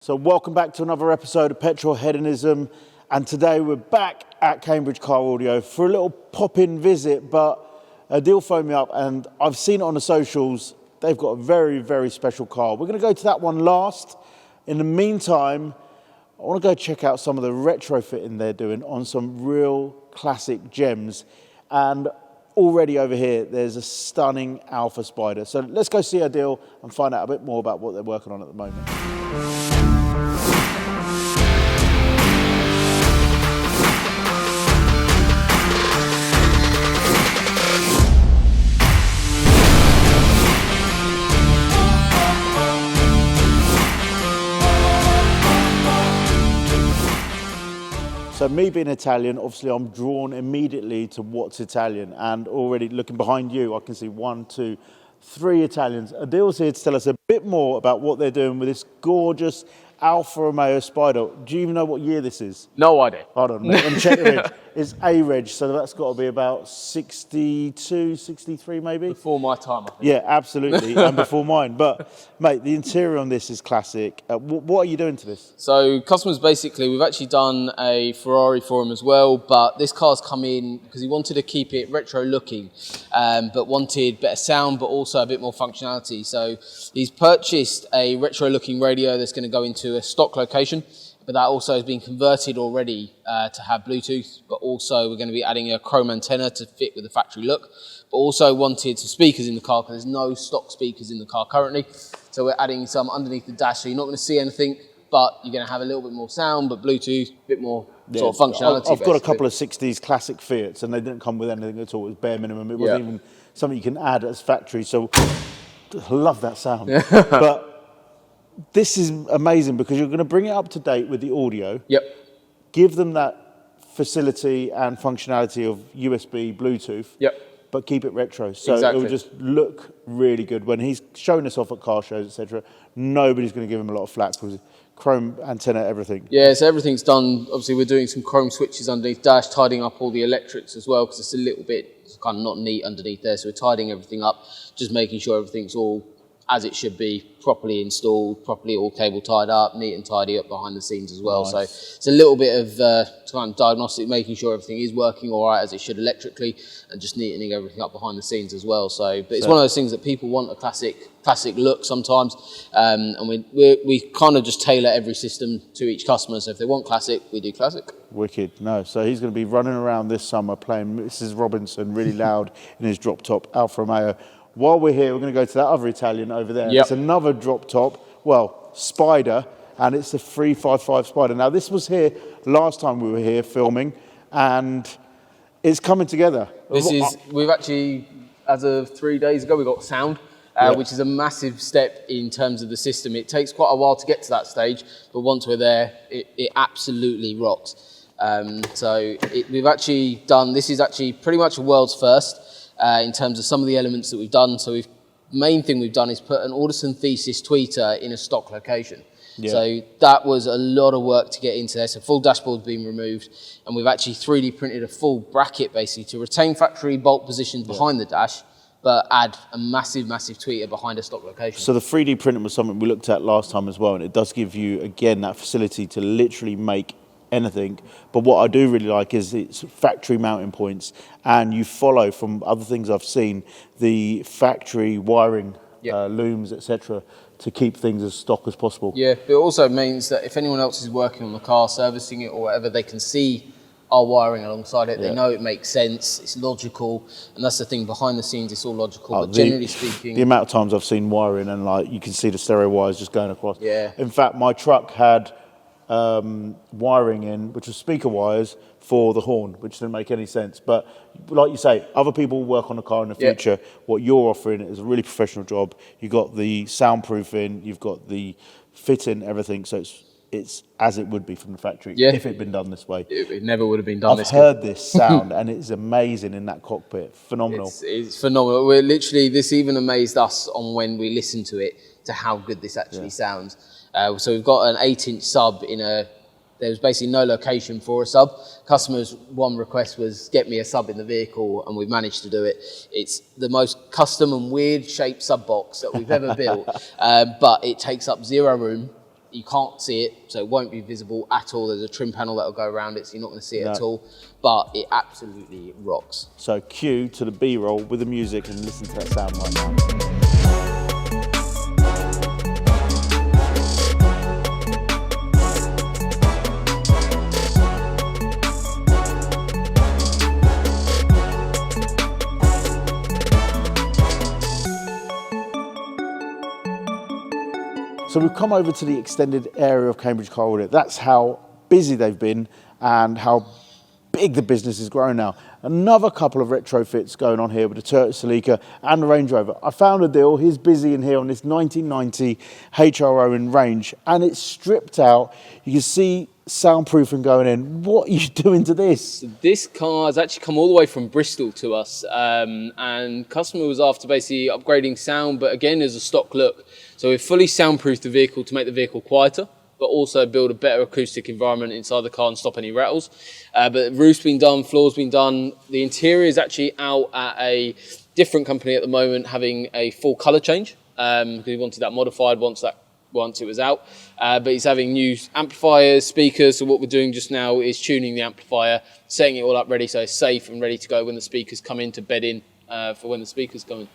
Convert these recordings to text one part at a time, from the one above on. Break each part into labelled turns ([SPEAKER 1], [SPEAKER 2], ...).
[SPEAKER 1] So welcome back to another episode of Petrolheadonism, and today we're back at Cambridge Car Audio for a little pop-in visit, but Adil phoned me up and I've seen it on the socials. They've got a very, very special car. We're going to go to that one last. In the meantime, I want to go check out some of the retrofitting they're doing on some real classic gems. And already over here, there's a stunning Alpha Spider. So let's go see Adil and find out a bit more about what they're working on at the moment. So me being Italian, obviously I'm drawn immediately to what's Italian, and already looking behind you, I can see 1, 2, 3 Italians. Adil's here to tell us a bit more about what they're doing with this gorgeous Alfa Romeo Spider. Do you even know what year this is?
[SPEAKER 2] No idea.
[SPEAKER 1] Hold on, let me check the reg. It's A reg, so that's got to be about 62, 63 maybe?
[SPEAKER 2] Before my time, I think.
[SPEAKER 1] Yeah, absolutely, and before mine. But, mate, the interior on this is classic. What are you doing to this?
[SPEAKER 2] So customers basically, we've actually done a Ferrari for him as well, but this car's come in because he wanted to keep it retro looking, but wanted better sound, but also a bit more functionality. So he's purchased a retro looking radio that's going to go into a stock location, but that also has been converted already to have Bluetooth, but also we're going to be adding a chrome antenna to fit with the factory look, but also wanted some speakers in the car because there's no stock speakers in the car currently. So we're adding some underneath the dash, so you're not going to see anything, but you're going to have a little bit more sound, but Bluetooth, a bit more sort of functionality.
[SPEAKER 1] I've got a couple of 60s classic Fiats, and they didn't come with anything at all. It was bare minimum. It wasn't even something you can add as factory, so I love that sound. But this is amazing because you're going to bring it up to date with the audio.
[SPEAKER 2] Yep.
[SPEAKER 1] Give them that facility and functionality of USB, Bluetooth.
[SPEAKER 2] Yep.
[SPEAKER 1] But keep it retro. So
[SPEAKER 2] Exactly.
[SPEAKER 1] it will just look really good. When he's showing us off at car shows, etc., nobody's going to give him a lot of flack because chrome antenna, everything.
[SPEAKER 2] Yeah, so everything's done. Obviously, we're doing some chrome switches underneath dash, tidying up all the electrics as well because it's a little bit kind of not neat underneath there. So we're tidying everything up, just making sure everything's all as it should be, properly installed, properly all cable tied up, neat and tidy up behind the scenes as well.
[SPEAKER 1] Nice.
[SPEAKER 2] So it's a little bit of kind of diagnostic, making sure everything is working all right as it should electrically, and just neatening everything up behind the scenes as well. So, but it's one of those things that people want a classic look sometimes, and we kind of just tailor every system to each customer. So if they want classic, we do classic.
[SPEAKER 1] Wicked. No, so he's going to be running around this summer playing Mrs. Robinson really loud in his drop top Alfa Romeo. While we're here, we're going to go to that other Italian over there.
[SPEAKER 2] Yep.
[SPEAKER 1] It's another drop top, well, Spider, and it's the 355 Spider. Now, this was here last time we were here filming, and it's coming together.
[SPEAKER 2] We've actually, as of 3 days ago, we got sound, which is a massive step in terms of the system. It takes quite a while to get to that stage, but once we're there, it absolutely rocks. We've actually done, this is actually pretty much a world's first. In terms of some of the elements that we've done. So main thing we've done is put an Audison Thesis tweeter in a stock location. Yeah. So that was a lot of work to get into there. So full dashboard's been removed, and we've actually 3D printed a full bracket basically to retain factory bolt positions behind the dash, but add a massive, massive tweeter behind a stock location.
[SPEAKER 1] So the 3D printing was something we looked at last time as well, and it does give you, again, that facility to literally make anything. But what I do really like is it's factory mounting points, and you follow, from other things I've seen, the factory wiring, looms, etc., to keep things as stock as possible.
[SPEAKER 2] Yeah, but it also means that if anyone else is working on the car, servicing it or whatever, they can see our wiring alongside it. They know it makes sense, it's logical, and that's the thing, behind the scenes it's all logical, but generally speaking...
[SPEAKER 1] The amount of times I've seen wiring and like you can see the stereo wires just going across.
[SPEAKER 2] Yeah.
[SPEAKER 1] In fact, my truck had wiring in, which was speaker wires for the horn, which didn't make any sense. But like you say, other people work on the car in the future. What you're offering is a really professional job. You've got the soundproofing, you've got the fitting, everything. So it's as it would be from the factory if it had been done this way.
[SPEAKER 2] It never would have been done this way.
[SPEAKER 1] I've heard this sound and it's amazing in that cockpit. Phenomenal.
[SPEAKER 2] It's phenomenal. We're literally, this even amazed us on when we listened to it, to how good this actually sounds. So we've got an 8-inch sub there was basically no location for a sub. Customers' one request was get me a sub in the vehicle, and we've managed to do it. It's the most custom and weird shaped sub box that we've ever built, but it takes up zero room. You can't see it, so it won't be visible at all. There's a trim panel that'll go around it, so you're not going to see it at all. But it absolutely rocks.
[SPEAKER 1] So cue to the B-roll with the music and listen to that sound right now. So we've come over to the extended area of Cambridge Car Audio. That's how busy they've been and how big the business has grown now. Another couple of retrofits going on here with the Toyota Celica and the Range Rover. I found a deal. He's busy in here on this 1990 HRO in Range, and it's stripped out. You can see soundproofing going in. What are you doing to this?
[SPEAKER 2] This car has actually come all the way from Bristol to us, and customer was after basically upgrading sound, but again, as a stock look. So we've fully soundproofed the vehicle to make the vehicle quieter, but also build a better acoustic environment inside the car and stop any rattles. But the roof's been done, floor's been done. The interior is actually out at a different company at the moment, having a full colour change, because he wanted that modified once it was out. But he's having new amplifiers, speakers. So what we're doing just now is tuning the amplifier, setting it all up ready so it's safe and ready to go when the speakers come in to bed in for when the speakers come in.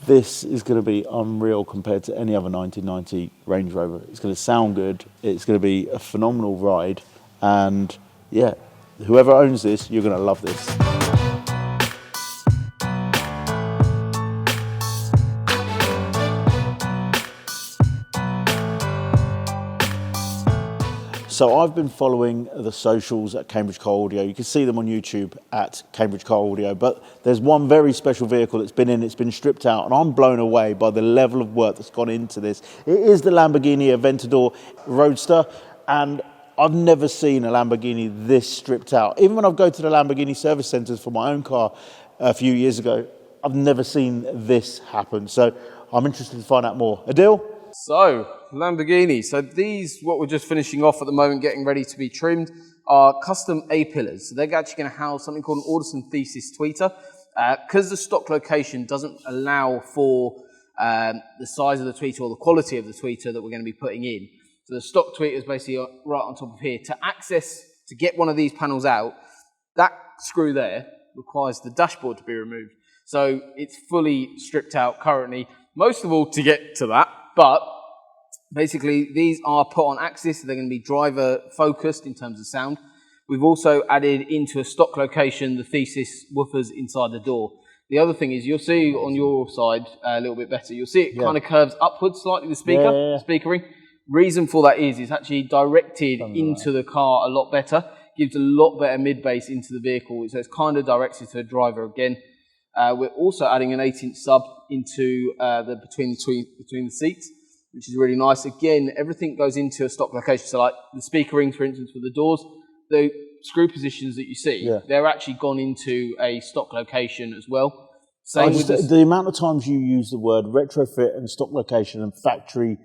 [SPEAKER 1] This is going to be unreal compared to any other 1990 Range Rover. It's going to sound good. It's going to be a phenomenal ride. And yeah, whoever owns this, you're going to love this. So I've been following the socials at Cambridge Car Audio. You can see them on YouTube at Cambridge Car Audio, but there's one very special vehicle that's been in, it's been stripped out, and I'm blown away by the level of work that's gone into this. It is the Lamborghini Aventador Roadster, and I've never seen a Lamborghini this stripped out. Even when I go to the Lamborghini service centres for my own car a few years ago, I've never seen this happen. So I'm interested to find out more. Adil?
[SPEAKER 2] So, Lamborghini. So these, what we're just finishing off at the moment, getting ready to be trimmed, are custom A-pillars. So they're actually going to house something called an Alderson Thesis tweeter. Because the stock location doesn't allow for the size of the tweeter or the quality of the tweeter that we're going to be putting in. So the stock tweeter is basically right on top of here. To get one of these panels out, that screw there requires the dashboard to be removed. So it's fully stripped out currently, most of all to get to that. But basically, these are put on axis, so they're going to be driver focused in terms of sound. We've also added into a stock location the Thesis woofers inside the door. The other thing is, you'll see on your side a little bit better, you'll see it kind of curves upwards slightly, the speakering. Reason for that is it's actually directed into the car a lot better, gives a lot better mid-bass into the vehicle, so it's kind of directed to the driver again. We're also adding an 8-inch sub into between the seats, which is really nice. Again, everything goes into a stock location. So like the speaker rings, for instance, for the doors, the screw positions that you see, they're actually gone into a stock location as well. Same with
[SPEAKER 1] the amount of times you use the word retrofit and stock location and factory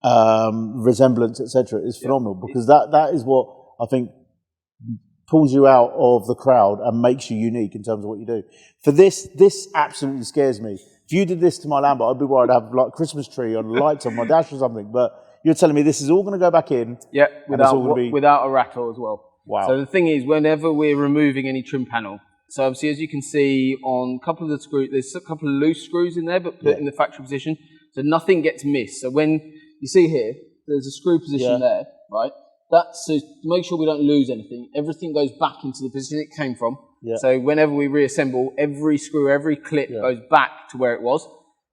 [SPEAKER 1] resemblance, etc., is phenomenal, because that is what I think pulls you out of the crowd and makes you unique in terms of what you do. For this absolutely scares me. If you did this to my Lambo, I'd be worried I'd have like a Christmas tree on lights on my dash or something. But you're telling me this is all going to go back in?
[SPEAKER 2] Yeah, without a rattle as well.
[SPEAKER 1] Wow.
[SPEAKER 2] So the thing is, whenever we're removing any trim panel, so obviously as you can see on a couple of the screws, there's a couple of loose screws in there, but put in the factory position, so nothing gets missed. So when you see here, there's a screw position there, right? That's to make sure we don't lose anything. Everything goes back into the position it came from. Yeah. So whenever we reassemble, every screw, every clip goes back to where it was.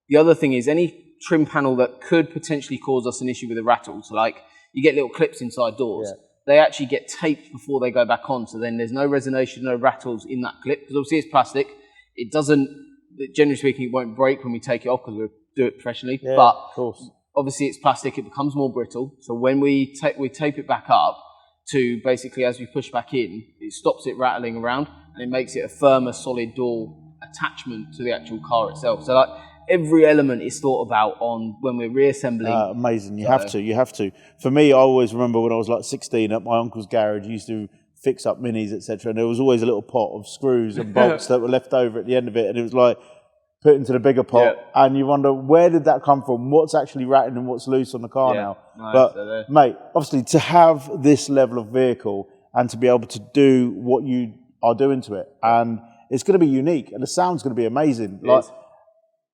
[SPEAKER 2] The other thing is any trim panel that could potentially cause us an issue with the rattles, like you get little clips inside doors, they actually get taped before they go back on. So then there's no resonation, no rattles in that clip. Because obviously it's plastic. It doesn't, generally speaking, it won't break when we take it off because we do it professionally.
[SPEAKER 1] Yeah,
[SPEAKER 2] but
[SPEAKER 1] of course.
[SPEAKER 2] Obviously it's plastic, it becomes more brittle. So when we tape it back up to basically, as we push back in, it stops it rattling around and it makes it a firmer, solid door attachment to the actual car itself. So like every element is thought about on when we're reassembling.
[SPEAKER 1] Amazing, you have to. For me, I always remember when I was like 16 at my uncle's garage, he used to fix up minis, etc. And there was always a little pot of screws and bolts that were left over at the end of it. And it was like, put into the bigger pot,
[SPEAKER 2] Yeah.
[SPEAKER 1] and you wonder, where did that come from? What's actually ratting and what's loose on the car now?
[SPEAKER 2] Nice.
[SPEAKER 1] But mate, obviously to have this level of vehicle and to be able to do what you are doing to it, and it's going to be unique, and the sound's going to be amazing. Like,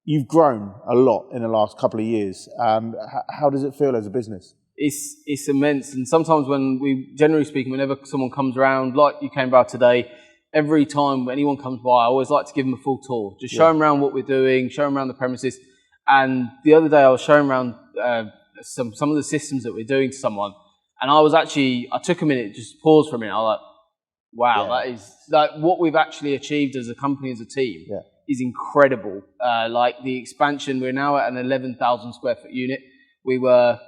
[SPEAKER 1] you've grown a lot in the last couple of years. How does it feel as a business?
[SPEAKER 2] It's immense, and sometimes generally speaking, whenever someone comes around, like you came by today, every time anyone comes by, I always like to give them a full tour, just show them around what we're doing, show them around the premises. And the other day, I was showing around some of the systems that we're doing to someone, and I took a minute, just paused for a minute. I was like, wow, that is like what we've actually achieved as a company, as a team, is incredible. Like the expansion, we're now at an 11,000 square foot unit. We were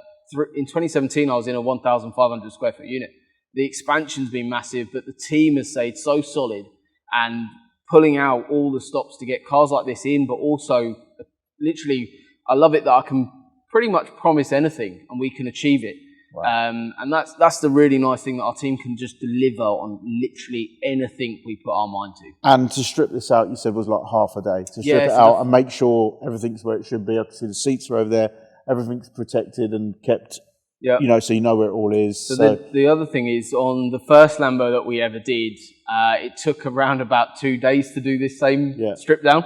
[SPEAKER 2] in 2017, I was in a 1,500 square foot unit. The expansion's been massive, but the team has stayed so solid and pulling out all the stops to get cars like this in, but also literally, I love it that I can pretty much promise anything and we can achieve it. Wow. And that's the really nice thing, that our team can just deliver on literally anything we put our mind to.
[SPEAKER 1] And to strip this out, you said, was like half a day. To strip it out and make sure everything's where it should be. I can see the seats are over there. Everything's protected and kept, you know, so you know where it all is.
[SPEAKER 2] So the other thing is, on the first Lambo that we ever did, it took around about 2 days to do this same strip down.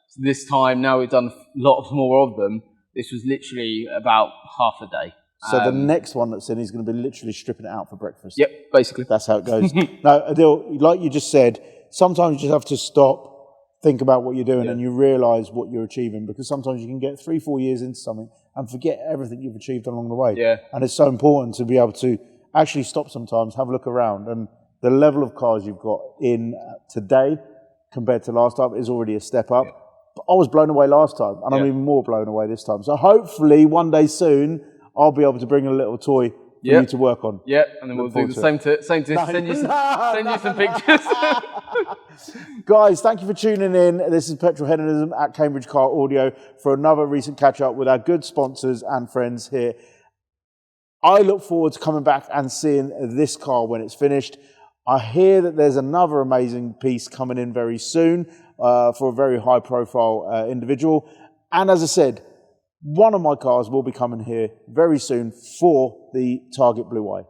[SPEAKER 2] So this time, now we've done lots more of them. This was literally about half a day.
[SPEAKER 1] So the next one that's in, he's going to be literally stripping it out for breakfast.
[SPEAKER 2] Yep, basically.
[SPEAKER 1] That's how it goes. Now, Adil, like you just said, sometimes you just have to stop, think about what you're doing, and you realise what you're achieving, because sometimes you can get 3-4 years into something and forget everything you've achieved along the way.
[SPEAKER 2] Yeah.
[SPEAKER 1] And it's so important to be able to actually stop sometimes, have a look around, and the level of cars you've got in today compared to last time is already a step up. Yeah. But I was blown away last time, and I'm even more blown away this time. So hopefully one day soon, I'll be able to bring a little toy for you to work on.
[SPEAKER 2] Yeah, and then we'll do the same to send you some pictures.
[SPEAKER 1] Guys, thank you for tuning in. This is Petrolheadonism at Cambridge Car Audio for another recent catch-up with our good sponsors and friends here. I look forward to coming back and seeing this car when it's finished. I hear that there's another amazing piece coming in very soon for a very high-profile individual. And as I said, one of my cars will be coming here very soon for the Target Blue Eye.